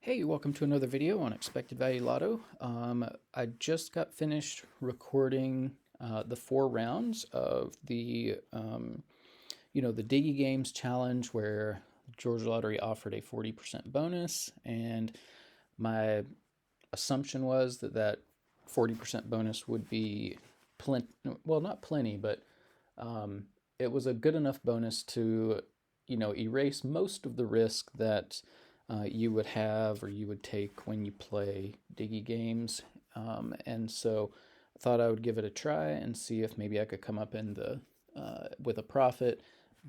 Hey, welcome to another video on expected value lotto. I just got finished recording the 4 rounds of the Diggi Games challenge where Georgia Lottery offered a 40% bonus, and my assumption was that that 40% bonus would be plenty, well, not plenty, but um, it was a good enough bonus to, erase most of the risk that you would have or you would take when you play Diggy games. And so I thought I would give it a try and see if maybe I could come up in the with a profit.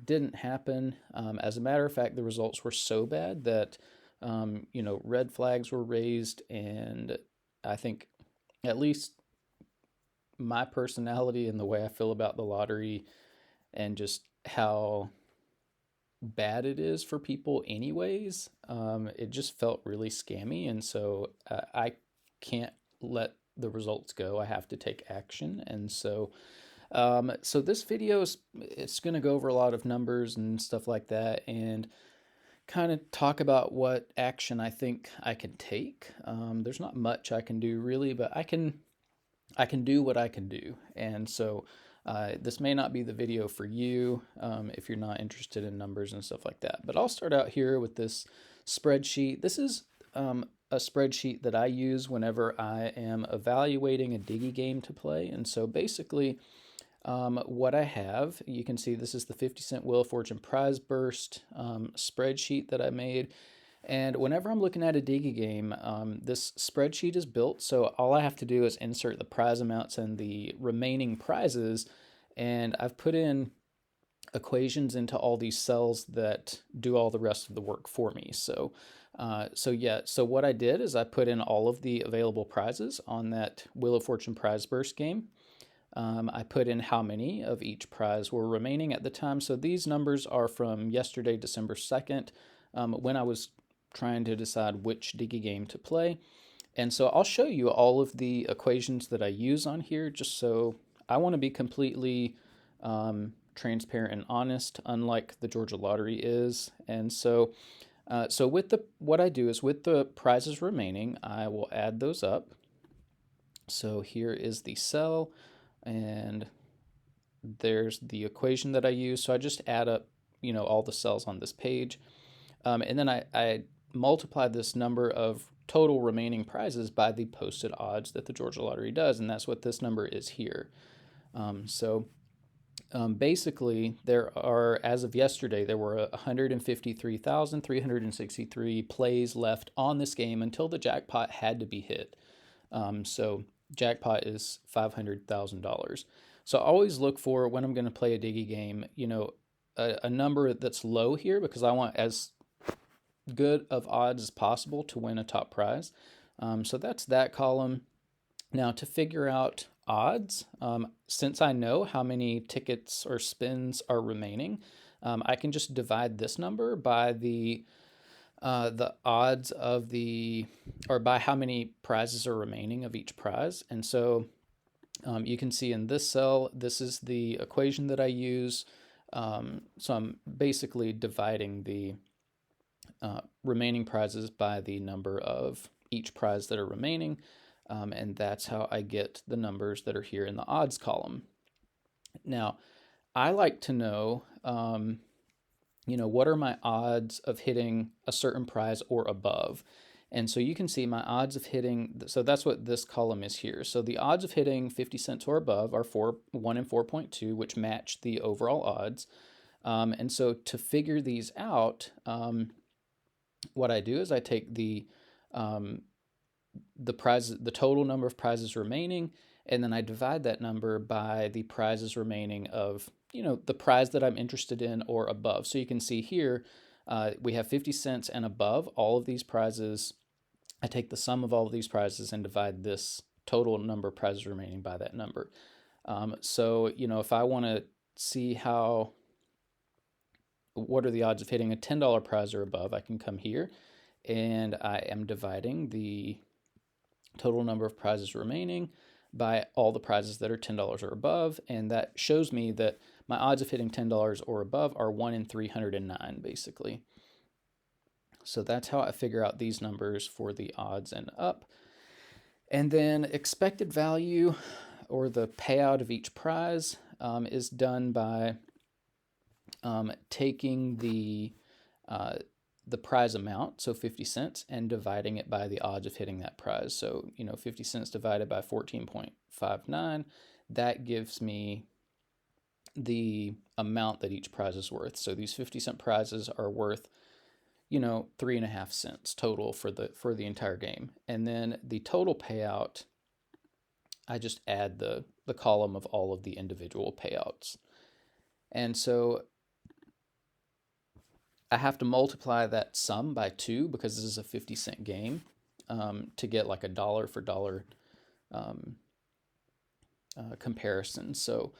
Didn't happen. As a matter of fact, the results were so bad that red flags were raised, and I think at least my personality and the way I feel about the lottery and just how bad it is for people anyways, it just felt really scammy. And so I can't let the results go. I have to take action. And so this video is, it's going to go over a lot of numbers and stuff like that, and kind of talk about what action I think I can take. There's not much I can do really, but I can do what I can do. And so this may not be the video for you if you're not interested in numbers and stuff like that. But I'll start out here with this spreadsheet. This is a spreadsheet that I use whenever I am evaluating a Diggy game to play. And so basically, what I have, you can see this is the 50-cent Wheel of Fortune prize burst spreadsheet that I made. And whenever I'm looking at a Diggy game, this spreadsheet is built, so all I have to do is insert the prize amounts and the remaining prizes, and I've put in equations into all these cells that do all the rest of the work for me. So what I did is I put in all of the available prizes on that Wheel of Fortune prize burst game. I put in how many of each prize were remaining at the time. So these numbers are from yesterday, December 2nd, when I was trying to decide which Diggy game to play. And so I'll show you all of the equations that I use on here, just so I want to be completely transparent and honest, unlike the Georgia Lottery is. And so what I do is with the prizes remaining, I will add those up. So here is the cell, and there's the equation that I use. So I just add up, all the cells on this page. And then I multiply this number of total remaining prizes by the posted odds that the Georgia Lottery does, and that's what this number is here. Basically, there are, as of yesterday, there were 153,363 plays left on this game until the jackpot had to be hit. So jackpot is $500,000. So always look for, when I'm going to play a Diggy game, a number that's low here, because I want as good of odds as possible to win a top prize. So that's that column. Now, to figure out odds, since I know how many tickets or spins are remaining, I can just divide this number by the odds of or by how many prizes are remaining of each prize. And so you can see in this cell, this is the equation that I use. So I'm basically dividing the remaining prizes by the number of each prize that are remaining. And that's how I get the numbers that are here in the odds column. Now, I like to know, what are my odds of hitting a certain prize or above? And so you can see my odds of hitting, so that's what this column is here. So the odds of hitting 50 cents or above are 1 in 4.2, which match the overall odds. And so to figure these out, what I do is I take the total number of prizes remaining, and then I divide that number by the prizes remaining of, the prize that I'm interested in or above. So you can see here, we have 50 cents and above all of these prizes. I take the sum of all of these prizes and divide this total number of prizes remaining by that number. So, if I want to see what are the odds of hitting a $10 prize or above, I can come here and I am dividing the total number of prizes remaining by all the prizes that are $10 or above, and that shows me that my odds of hitting $10 or above are 1 in 309, basically. So that's how I figure out these numbers for the odds and up. And then expected value, or the payout of each prize, is done by taking the prize amount, so 50 cents, and dividing it by the odds of hitting that prize. So, 50 cents divided by 14.59, that gives me the amount that each prize is worth. So these 50-cent prizes are worth 3.5 cents total for the entire game. And then the total payout, I just add the column of all of the individual payouts. And so I have to multiply that sum by 2 because this is a 50-cent game, to get like a dollar for dollar comparison. So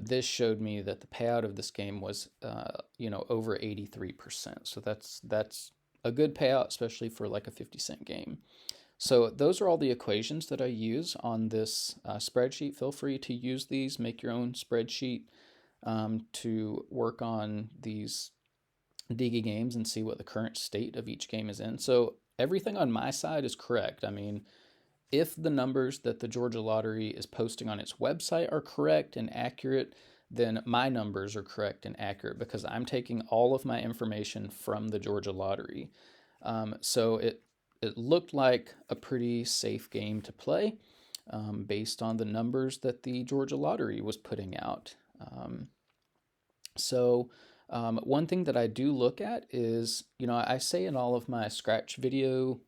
this showed me that the payout of this game was over 83%. So that's a good payout, especially for like a 50-cent game. So those are all the equations that I use on this spreadsheet. Feel free to use these, make your own spreadsheet to work on these Diggi games and see what the current state of each game is in. So everything on my side is correct. I mean, if the numbers that the Georgia Lottery is posting on its website are correct and accurate, then my numbers are correct and accurate because I'm taking all of my information from the Georgia Lottery. So it looked like a pretty safe game to play, based on the numbers that the Georgia Lottery was putting out. One thing that I do look at is, I say in all of my Scratch video,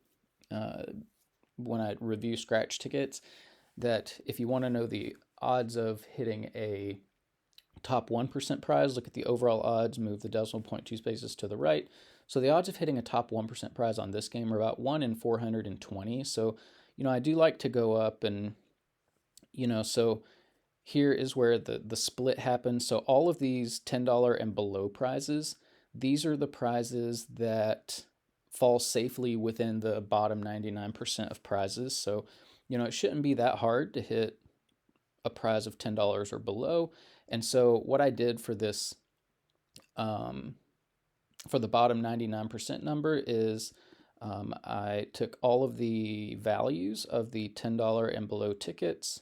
when I review Scratch tickets, that if you want to know the odds of hitting a top 1% prize, look at the overall odds, move the decimal point 2 spaces to the right. So the odds of hitting a top 1% prize on this game are about 1 in 420. So, I do like to go up and, so here is where the split happens. So all of these $10 and below prizes, these are the prizes that fall safely within the bottom 99% of prizes. So, it shouldn't be that hard to hit a prize of $10 or below. And so what I did for this, for the bottom 99% number is, I took all of the values of the $10 and below tickets.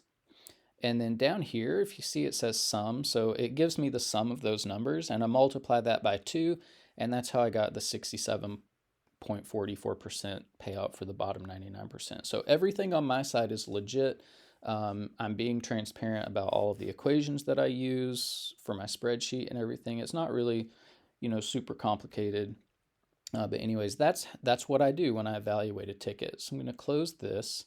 And then down here, if you see, it says sum. So it gives me the sum of those numbers, and I multiply that by 2. And that's how I got the 67.44% payout for the bottom 99%. So everything on my side is legit. I'm being transparent about all of the equations that I use for my spreadsheet and everything. It's not really, super complicated. But anyways, that's what I do when I evaluate a ticket. So I'm going to close this.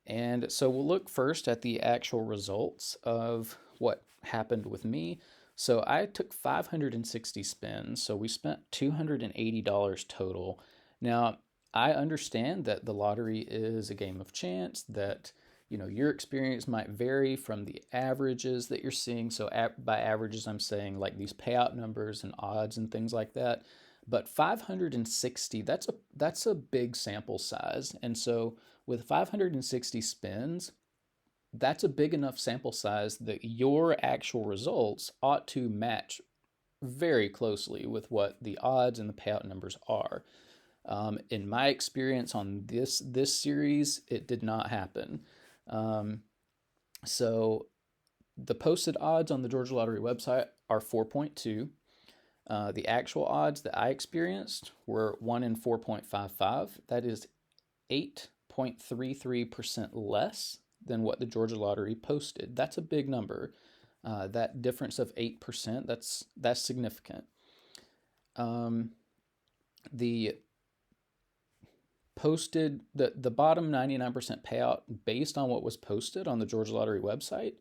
And so we'll look first at the actual results of what happened with me. So I took 560 spins, so we spent $280 total. Now, I understand that the lottery is a game of chance, that your experience might vary from the averages that you're seeing. So by averages, I'm saying like these payout numbers and odds and things like that. But 560, that's a big sample size. And so with 560 spins, that's a big enough sample size that your actual results ought to match very closely with what the odds and the payout numbers are. In my experience on this series, it did not happen. So the posted odds on the Georgia Lottery website are 4.2. The actual odds that I experienced were 1 in 4.55. That is 8.33% less than what the Georgia Lottery posted. That's a big number. That difference of 8%, that's significant. The posted, the bottom 99% payout based on what was posted on the Georgia Lottery website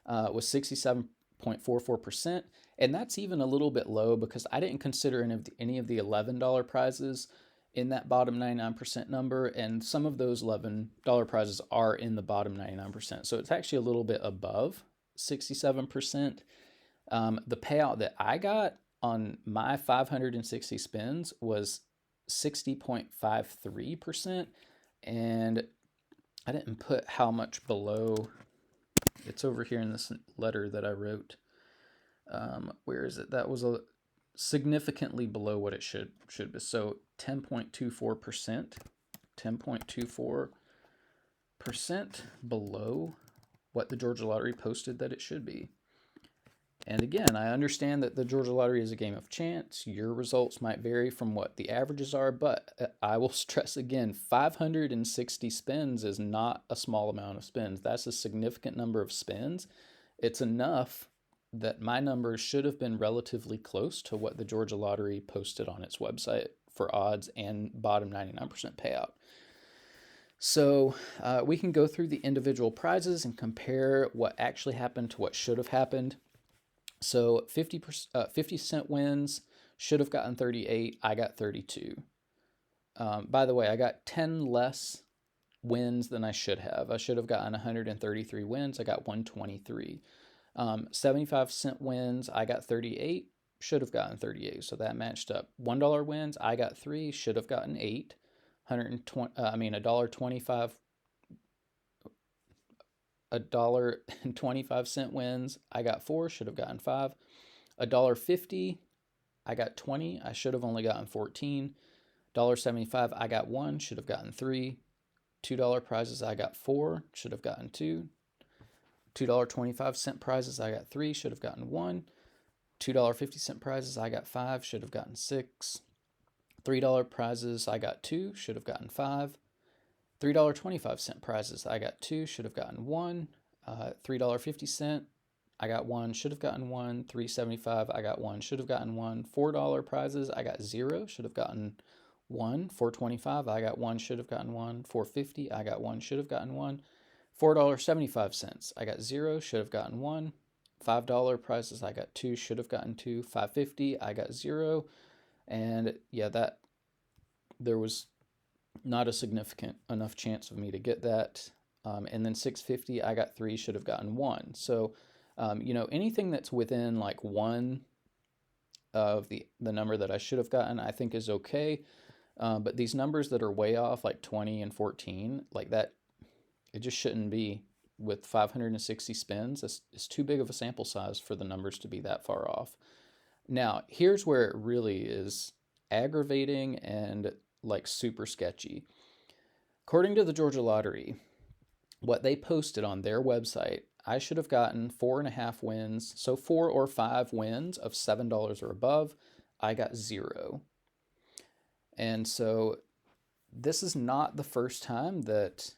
was 67.44%. And that's even a little bit low because I didn't consider any of the $11 prizes in that bottom 99% number, and some of those $11 prizes are in the bottom 99%. So it's actually a little bit above 67%. The payout that I got on my 560 spins was 60.53%, and I didn't put how much below. It's over here in this letter that I wrote. Where is it? That was significantly below what it should be. So 10.24%, 10.24% below what the Georgia Lottery posted that it should be. And again, I understand that the Georgia Lottery is a game of chance. Your results might vary from what the averages are, but I will stress again, 560 spins is not a small amount of spins. That's a significant number of spins. It's enough that my numbers should have been relatively close to what the Georgia Lottery posted on its website for odds and bottom 99% payout. So we can go through the individual prizes and compare what actually happened to what should have happened. So 50 cent wins, should have gotten 38. I got 32. By the way, I got 10 less wins than I should have. I should have gotten 133 wins. I got 123. 75-cent wins, I got 38. Should have gotten 38. So that matched up. $1 wins, I got 3. Should have gotten 8. $1.25 $1.25 wins, I got 4, should have gotten 5. $1.50, I got 20, I should have only gotten 14. $1.75, I got 1, should have gotten 3. $2 prizes, I got 4, should have gotten 2. $2.25 prizes, I got 3, should have gotten 1. $2.50 prizes, I got 5, should have gotten 6. $3 prizes, I got 2, should have gotten 5. $3.25 prizes, I got 2, should have gotten 1. $3.50, I got 1, should have gotten 1. $3.75, I got 1, should have gotten 1. $4 prizes, I got 0, should have gotten 1. $4.25, I got 1, should have gotten 1. $4.50, I got 1, should have gotten 1. $4.75, I got 0, should have gotten 1. $5 prizes, I got 2, should have gotten 2. $5.50, I got 0. And yeah, there was not a significant enough chance of me to get that. And then $6.50, I got 3, should have gotten 1. So, anything that's within like 1 of the number that I should have gotten, I think is okay. But these numbers that are way off, like 20 and 14, like that, it just shouldn't be with 560 spins. It's too big of a sample size for the numbers to be that far off. Now, here's where it really is aggravating and like super sketchy. According to the Georgia Lottery, what they posted on their website, I should have gotten 4.5 wins. So 4 or 5 wins of $7 or above. I got 0. And so this is not the first time that,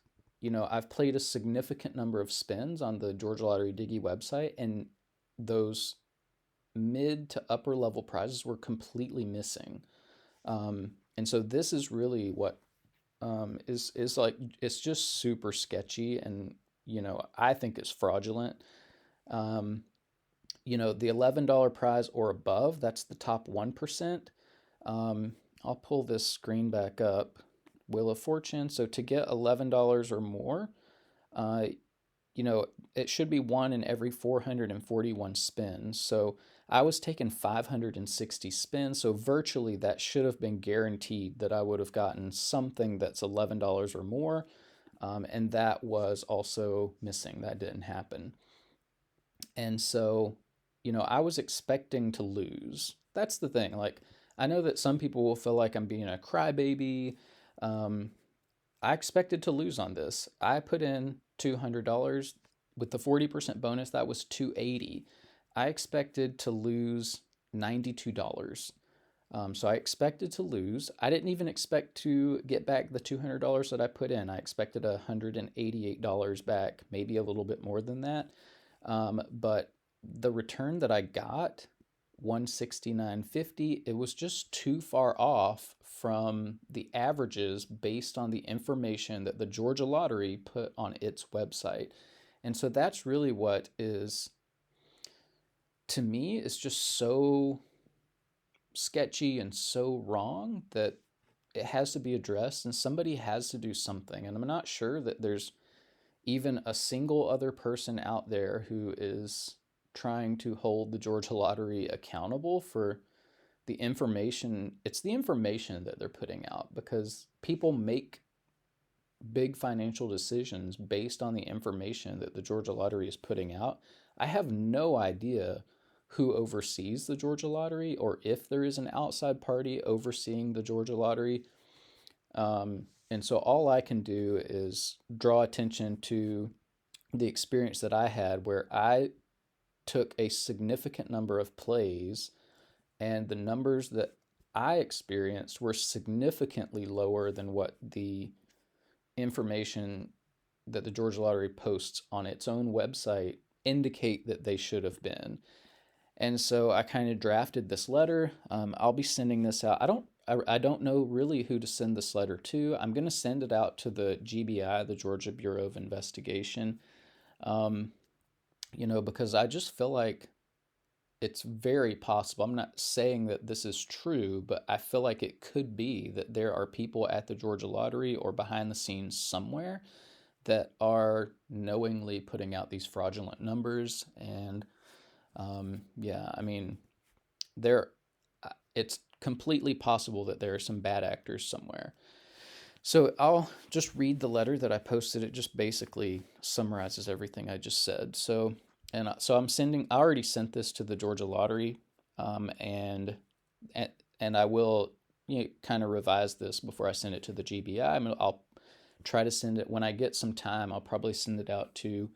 I've played a significant number of spins on the Georgia Lottery Diggi website, and those mid to upper level prizes were completely missing. And so this is really what is like, it's just super sketchy, and I think it's fraudulent. The $11 prize or above, that's the top 1%. I'll pull this screen back up. Wheel of Fortune. So to get $11 or more, it should be 1 in every 441 spins. So I was taking 560 spins. So virtually that should have been guaranteed that I would have gotten something that's $11 or more. And that was also missing. That didn't happen. And so, I was expecting to lose. That's the thing. Like, I know that some people will feel like I'm being a crybaby. I expected to lose on this. I put in $200 with the 40% bonus. That was $280. I expected to lose $92. So I expected to lose. I didn't even expect to get back the $200 that I put in. I expected $188 back, maybe a little bit more than that. But the return that I got, $169.50, it was just too far off from the averages based on the information that the Georgia Lottery put on its website. And so that's really what is, to me, is just so sketchy and so wrong that it has to be addressed, and somebody has to do something. And I'm not sure that there's even a single other person out there who is trying to hold the Georgia Lottery accountable for the information. It's the information that they're putting out, because people make big financial decisions based on the information that the Georgia Lottery is putting out. I have no idea who oversees the Georgia Lottery or if there is an outside party overseeing the Georgia Lottery. And so all I can do is draw attention to the experience that I had where I took a significant number of plays, and the numbers that I experienced were significantly lower than what the information that the Georgia Lottery posts on its own website indicate that they should have been. And so I kind of drafted this letter. I'll be sending this out. I don't know really who to send this letter to. I'm going to send it out to the GBI, the Georgia Bureau of Investigation, because I just feel like it's very possible. I'm not saying that this is true, but I feel like it could be that there are people at the Georgia Lottery or behind the scenes somewhere that are knowingly putting out these fraudulent numbers. And there, it's completely possible that there are some bad actors somewhere. So I'll just read the letter that I posted. It just basically summarizes everything I just said. So I already sent this to the Georgia Lottery, and I will kind of revise this before I send it to the GBI. I'll try to send it when I get some time. I'll probably send it out to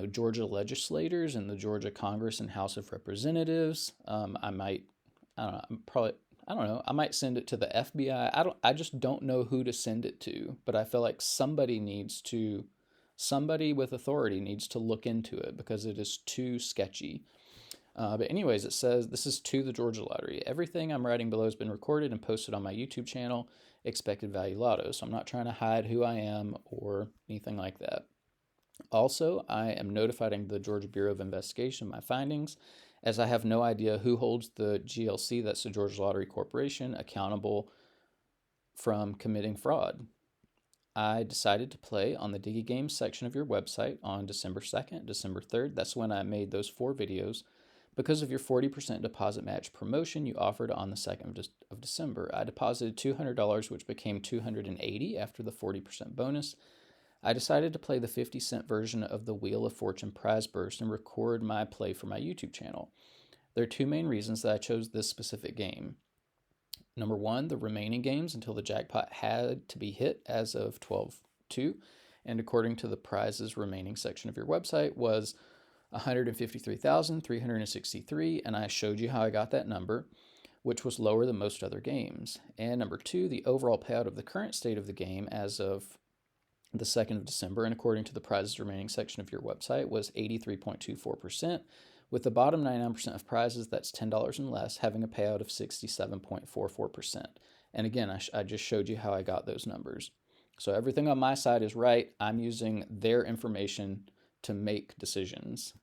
Georgia legislators in the Georgia Congress and House of Representatives. I don't know. I might send it to the FBI. I just don't know who to send it to, but I feel like somebody with authority needs to look into it because it is too sketchy. But anyways, it says, this is to the Georgia Lottery. Everything I'm writing below has been recorded and posted on my YouTube channel, Expected Value Lotto. So I'm not trying to hide who I am or anything like that. Also, I am notifying the Georgia Bureau of Investigation my findings, as I have no idea who holds the GLC, that's the Georgia Lottery Corporation, accountable from committing fraud. I decided to play on the Diggi Games section of your website on December 2nd, December 3rd. That's when I made those 4 videos. Because of your 40% deposit match promotion you offered on the 2nd of December, I deposited $200, which became $280 after the 40% bonus. I decided to play the 50-cent version of the Wheel of Fortune prize burst and record my play for my YouTube channel. There are 2 main reasons that I chose this specific game. Number 1, the remaining games until the jackpot had to be hit as of 12/2, and according to the prizes remaining section of your website was 153,363, and I showed you how I got that number, which was lower than most other games. And number 2, the overall payout of the current state of the game as of the 2nd of December, and according to the prizes remaining section of your website, was 83.24%, with the bottom 99% of prizes, that's $10 and less, having a payout of 67.44%. And again, I just showed you how I got those numbers. So everything on my side is right. I'm using their information to make decisions.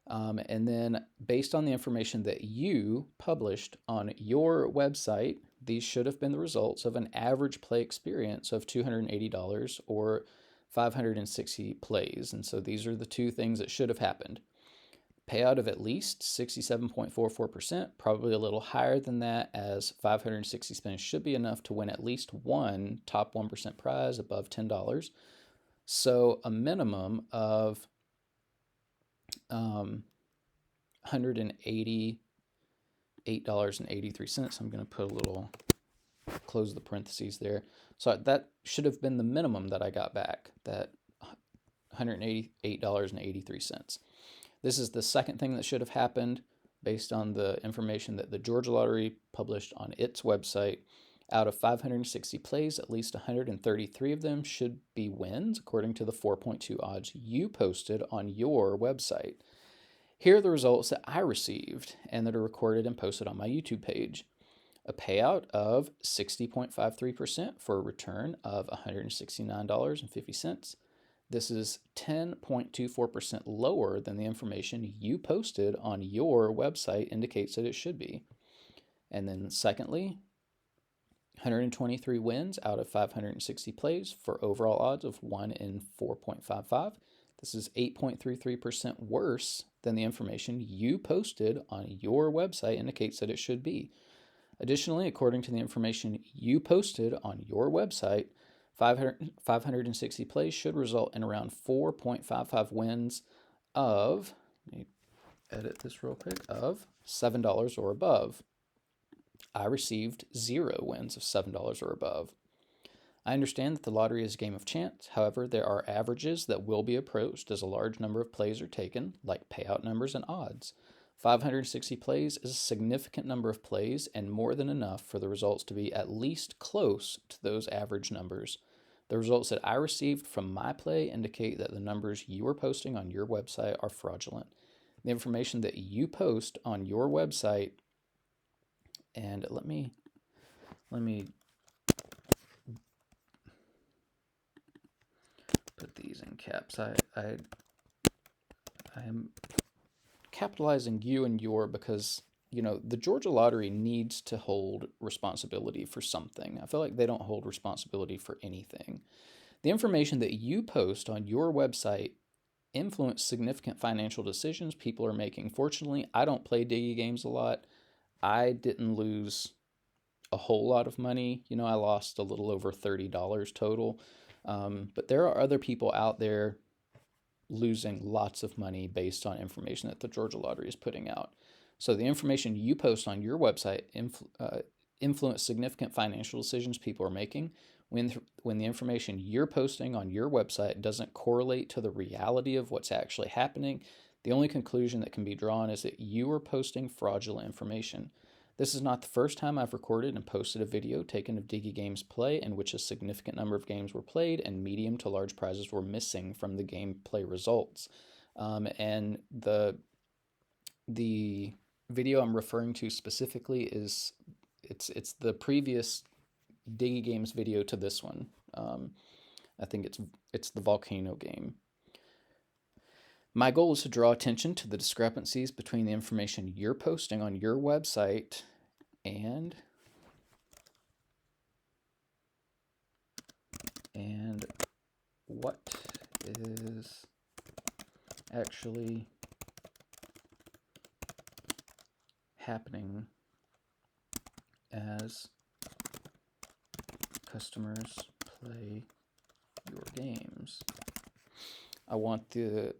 And then based on the information that you published on your website, these should have been the results of an average play experience of $280 or 560 plays. And so these are the 2 things that should have happened. Payout of at least 67.44%, probably a little higher than that, as 560 spins should be enough to win at least one top 1% prize above $10. So a minimum of $188.83. I'm going to put a little, close the parentheses there. So that should have been the minimum that I got back, that $188.83. This is the second thing that should have happened based on the information that the Georgia Lottery published on its website. Out of 560 plays, at least 133 of them should be wins, according to the 4.2 odds you posted on your website. Here are the results that I received and that are recorded and posted on my YouTube page. A payout of 60.53% for a return of $169.50. This is 10.24% lower than the information you posted on your website indicates that it should be. And then secondly, 123 wins out of 560 plays for overall odds of 1 in 4.55. This is 8.33% worse than the information you posted on your website indicates that it should be. Additionally, according to the information you posted on your website, 560 plays should result in around 4.55 wins of, let me edit this real quick, of $7 or above. I received 0 wins of $7 or above. I understand that the lottery is a game of chance. However, there are averages that will be approached as a large number of plays are taken, like payout numbers and odds. 560 plays is a significant number of plays and more than enough for the results to be at least close to those average numbers. The results that I received from my play indicate that the numbers you are posting on your website are fraudulent. The information that you post on your website, and let me put these in caps. I am capitalizing you and your because the Georgia Lottery needs to hold responsibility for something. I feel like they don't hold responsibility for anything. The information that you post on your website influence significant financial decisions people are making. Fortunately, I don't play Diggy games a lot. I didn't lose a whole lot of money. I lost a little over $30 total. But there are other people out there losing lots of money based on information that the Georgia Lottery is putting out. So the information you post on your website influence significant financial decisions people are making. When the information you're posting on your website doesn't correlate to the reality of what's actually happening, the only conclusion that can be drawn is that you are posting fraudulent information. This is not the first time I've recorded and posted a video taken of Diggy Games play in which a significant number of games were played and medium to large prizes were missing from the gameplay results. And the video I'm referring to specifically is it's the previous Diggy Games video to this one. I think it's the volcano game. My goal is to draw attention to the discrepancies between the information you're posting on your website and what is actually happening as customers play your games. I want the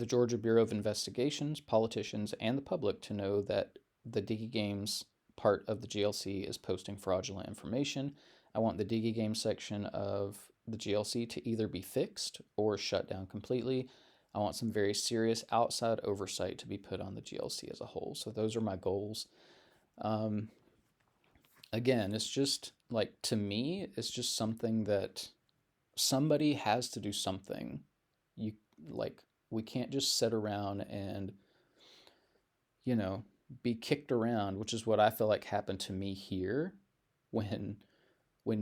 Georgia Bureau of Investigations, politicians, and the public to know that the Diggy Games part of the GLC is posting fraudulent information. I want the Diggy Games section of the GLC to either be fixed or shut down completely. I want some very serious outside oversight to be put on the GLC as a whole. So those are my goals. Again, it's just like, to me, it's just something that somebody has to do something. We can't just sit around and be kicked around, which is what I feel like happened to me here. When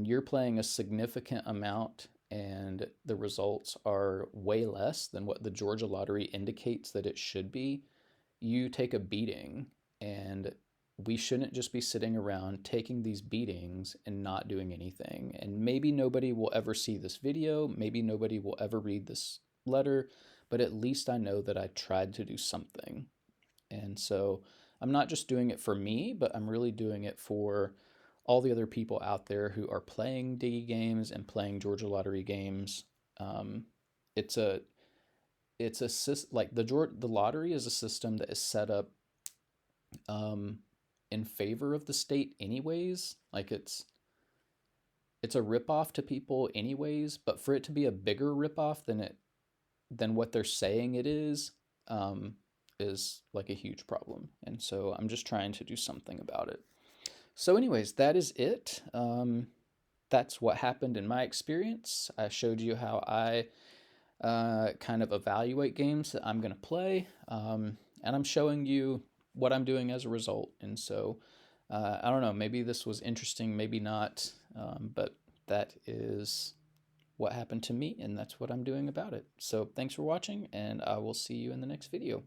you're playing a significant amount and the results are way less than what the Georgia Lottery indicates that it should be, you take a beating. And we shouldn't just be sitting around taking these beatings and not doing anything. And maybe nobody will ever see this video, maybe nobody will ever read this letter, but at least I know that I tried to do something. And so I'm not just doing it for me, but I'm really doing it for all the other people out there who are playing Diggy games and playing Georgia Lottery games. It's a like the lottery is a system that is set up in favor of the state anyways. Like it's a ripoff to people anyways, but for it to be a bigger ripoff than what they're saying it is like a huge problem. And so I'm just trying to do something about it. So anyways, that is it. That's what happened in my experience. I showed you how I kind of evaluate games that I'm going to play, and I'm showing you what I'm doing as a result. And so I don't know, maybe this was interesting, maybe not, but that is what happened to me, and that's what I'm doing about it. So thanks for watching, and I will see you in the next video.